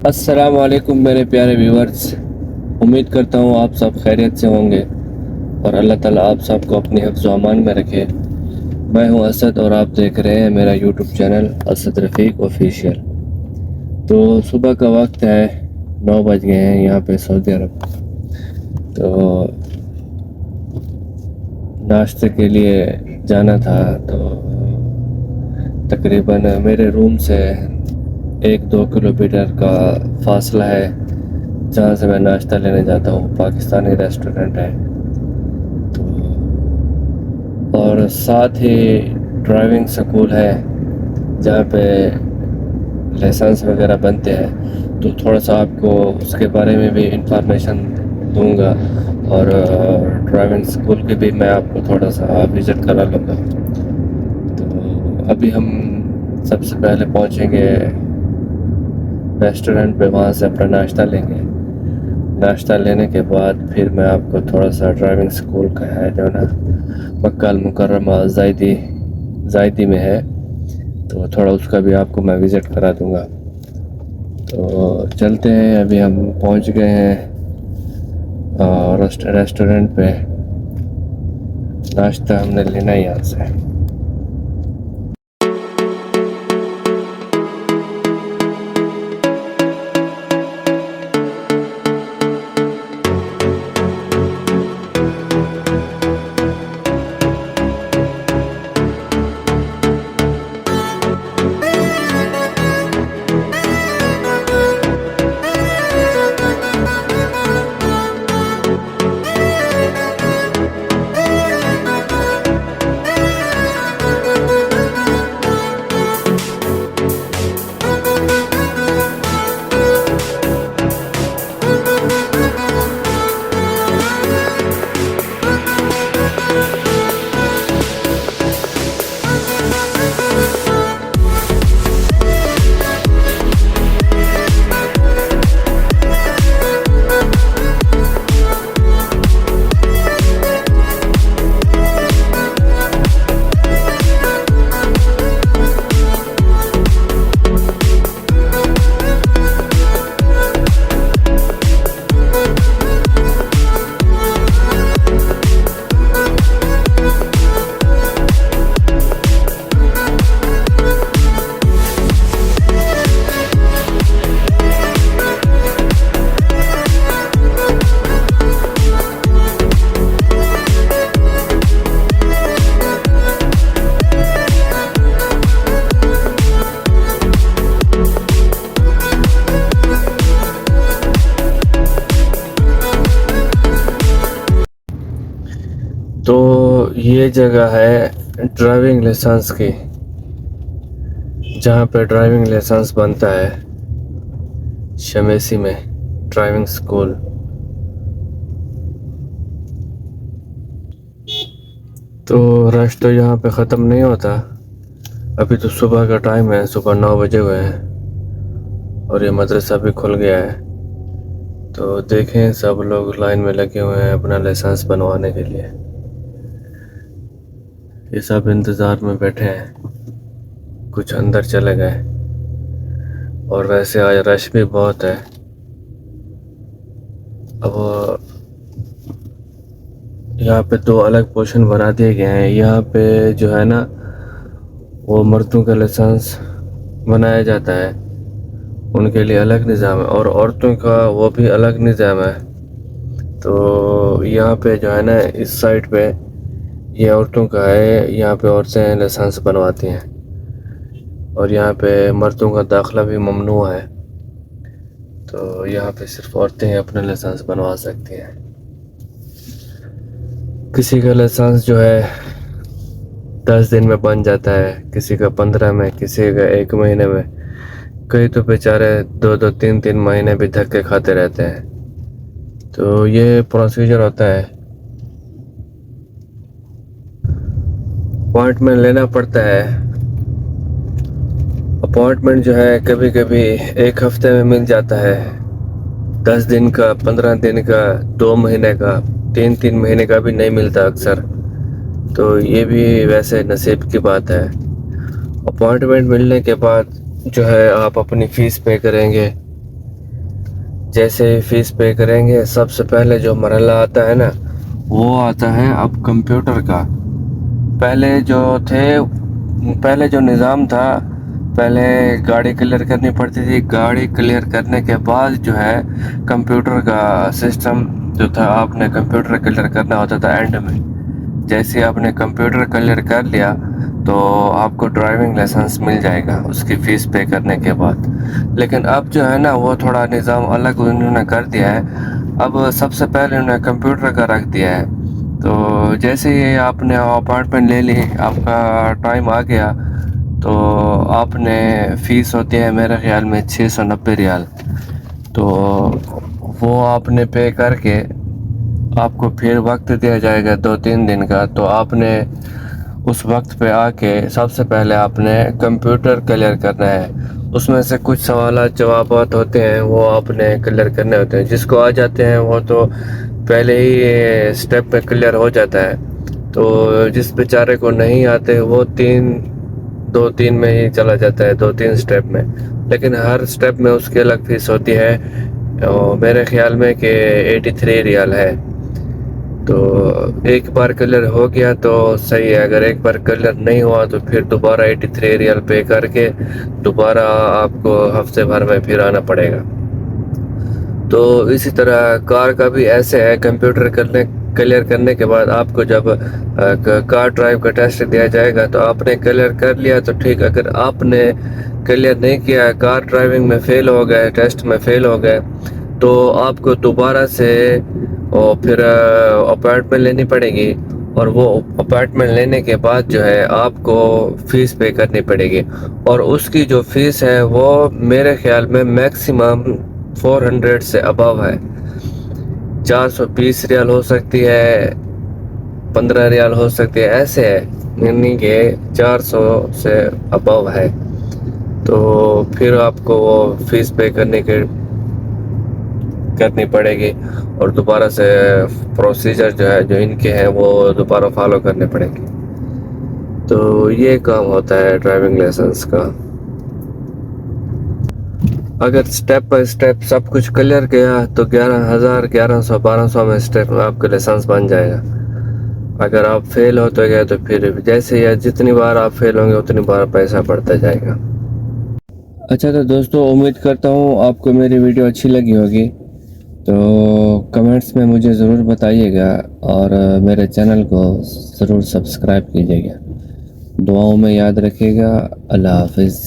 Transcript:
السلام علیکم میرے پیارے ویورز، امید کرتا ہوں آپ سب خیریت سے ہوں گے اور اللہ تعالیٰ آپ سب کو اپنی حفظ و امان میں رکھے۔ میں ہوں اسد اور آپ دیکھ رہے ہیں میرا یوٹیوب چینل اسد رفیق آفیشیل۔ تو صبح کا وقت ہے، 9 بج گئے ہیں یہاں پہ سعودی عرب۔ تو ناشتے کے لیے جانا تھا، تو تقریباً میرے روم سے 1-2 کلومیٹر کا فاصلہ ہے جہاں سے میں ناشتہ لینے جاتا ہوں۔ پاکستانی ریسٹورنٹ ہے تو، اور ساتھ ہی ڈرائیونگ سکول ہے جہاں پہ لائسنس وغیرہ بنتے ہیں۔ تو تھوڑا سا آپ کو اس کے بارے میں بھی انفارمیشن دوں گا، اور ڈرائیونگ سکول کے بھی میں آپ کو تھوڑا سا وزٹ کرا لوں گا۔ تو ابھی ہم سب سے پہلے پہنچیں گے ریسٹورنٹ پہ، وہاں سے اپنا ناشتہ لیں گے۔ ناشتہ لینے کے بعد پھر میں آپ کو تھوڑا سا ڈرائیونگ سکول کا ہے جو نا مکہ المکرمہ زائدی میں ہے، تو تھوڑا اس کا بھی آپ کو میں وزٹ کرا دوں گا۔ تو چلتے ہیں، ابھی ہم پہنچ گئے ہیں ریسٹورنٹ پہ۔ ناشتہ ہم نے لینا ہے یہاں سے۔ تو یہ جگہ ہے ڈرائیونگ لائسنس کی، جہاں پہ ڈرائیونگ لائسنس بنتا ہے، شمیسی میں ڈرائیونگ سکول۔ تو رش تو یہاں پہ ختم نہیں ہوتا، ابھی تو صبح کا ٹائم ہے، صبح 9 بجے ہوئے ہیں اور یہ مدرسہ بھی کھل گیا ہے۔ تو دیکھیں سب لوگ لائن میں لگے ہوئے ہیں اپنا لائسنس بنوانے کے لیے۔ یہ سب انتظار میں بیٹھے ہیں، کچھ اندر چلے گئے، اور ویسے آج رش بھی بہت ہے۔ اب یہاں پہ 2 الگ پورشن بنا دیے گئے ہیں۔ یہاں پہ جو ہے نا وہ مردوں کا لائسنس بنایا جاتا ہے، ان کے لیے الگ نظام ہے، اور عورتوں کا وہ بھی الگ نظام ہے۔ تو یہاں پہ جو ہے نا اس سائڈ پہ یہ عورتوں کا ہے، یہاں پہ عورتیں لائسنس بنواتی ہیں، اور یہاں پہ مردوں کا داخلہ بھی ممنوع ہے۔ تو یہاں پہ صرف عورتیں اپنا لائسنس بنوا سکتی ہیں۔ کسی کا لائسنس جو ہے 10 دن میں بن جاتا ہے، کسی کا 15 میں، کسی کا 1 مہینے میں، کئی تو بیچارے 2-3 مہینے بھی دھکے کھاتے رہتے ہیں۔ تو یہ پروسیجر ہوتا ہے، اپوائنٹمنٹ لینا پڑتا ہے۔ اپوائنٹمنٹ جو ہے کبھی کبھی 1 ہفتے میں مل جاتا ہے، 10 دن کا، 15 دن کا، 2 مہینے کا، 3 مہینے کا بھی نہیں ملتا اکثر۔ تو یہ بھی ویسے نصیب کی بات ہے۔ اپوائنٹمنٹ ملنے کے بعد جو ہے آپ اپنی فیس پے کریں گے، جیسے ہی فیس پے کریں گے سب سے پہلے جو مرحلہ آتا ہے نا وہ آتا ہے اب کمپیوٹر کا. پہلے جو نظام تھا، پہلے گاڑی کلیئر کرنی پڑتی تھی. گاڑی کلیئر کرنے کے بعد جو ہے کمپیوٹر کا سسٹم جو تھا، آپ نے کمپیوٹر کلیئر کرنا ہوتا تھا اینڈ میں. جیسے آپ نے کمپیوٹر کلیئر کر لیا تو آپ کو ڈرائیونگ لائسنس مل جائے گا اس کی فیس پے کرنے کے بعد. لیکن اب جو ہے نا وہ تھوڑا نظام الگ انہوں نے کر دیا ہے. اب سب سے پہلے انہوں نے کمپیوٹر کا رکھ دیا ہے. تو جیسے ہی آپ نے اپارٹمنٹ لے لی، آپ کا ٹائم آ گیا، تو آپ نے فیس ہوتی ہے میرے خیال میں 690 ریال. تو وہ آپ نے پے کر کے آپ کو پھر وقت دیا جائے گا 2-3 دن کا. تو آپ نے اس وقت پہ آ کے سب سے پہلے آپ نے کمپیوٹر کلیئر کرنا ہے. اس میں سے کچھ سوالات جوابات ہوتے ہیں وہ آپ نے کلیئر کرنے ہوتے ہیں. جس کو آ جاتے ہیں وہ تو پہلے ہی اسٹیپ پہ کلیئر ہو جاتا ہے. تو جس بیچارے کو نہیں آتے وہ 2-3 میں ہی چلا جاتا ہے، 2-3 اسٹیپ میں. لیکن ہر اسٹیپ میں اس کی الگ فیس ہوتی ہے. میرے خیال میں کہ 83 ریال ہے. تو ایک بار کلیئر ہو گیا تو صحیح ہے. اگر ایک بار کلیئر نہیں ہوا تو پھر دوبارہ 83 ریال پے کر کے دوبارہ آپ کو ہفتے بھر میں پھر آنا پڑے گا. تو اسی طرح کار کا بھی ایسے ہے. کمپیوٹر کلیئر کرنے کے بعد آپ کو جب کار ڈرائیو کا ٹیسٹ دیا جائے گا تو آپ نے کلیئر کر لیا تو ٹھیک. اگر آپ نے کلیئر نہیں کیا، کار ڈرائیونگ میں فیل ہو گئے، ٹیسٹ میں فیل ہو گئے، تو آپ کو دوبارہ سے پھر اپارٹمنٹ لینی پڑے گی. اور وہ اپارٹمنٹ لینے کے بعد جو ہے آپ کو فیس پے کرنی پڑے گی. اور اس کی جو فیس ہے وہ میرے خیال میں میکسیمم 400 سے ابو ہے. 420 ریال ہو سکتی ہے، 15 ریال ہو سکتی ہے، ایسے ہے. یعنی کہ 400 سے ابو ہے. تو پھر آپ کو وہ فیس پے کرنی پڑے گی. اور دوبارہ سے پروسیجر جو ہے جو ان کے ہیں وہ دوبارہ فالو کرنے پڑیں گے. تو یہ کام ہوتا ہے ڈرائیونگ لائسنس کا. اگر سٹیپ بائی سٹیپ سب کچھ کلیئر کیا تو 11,000 میں سٹیپ میں آپ کا لائسنس بن جائے گا. اگر آپ فیل ہوتے گئے تو پھر جیسے یا جتنی بار آپ فیل ہوں گے اتنی بار پیسہ بڑھتا جائے گا. اچھا تو دوستو، امید کرتا ہوں آپ کو میری ویڈیو اچھی لگی ہوگی. تو کمنٹس میں مجھے ضرور بتائیے گا اور میرے چینل کو ضرور سبسکرائب کیجیے گا. دعاؤں میں یاد رکھیے گا. اللہ حافظ.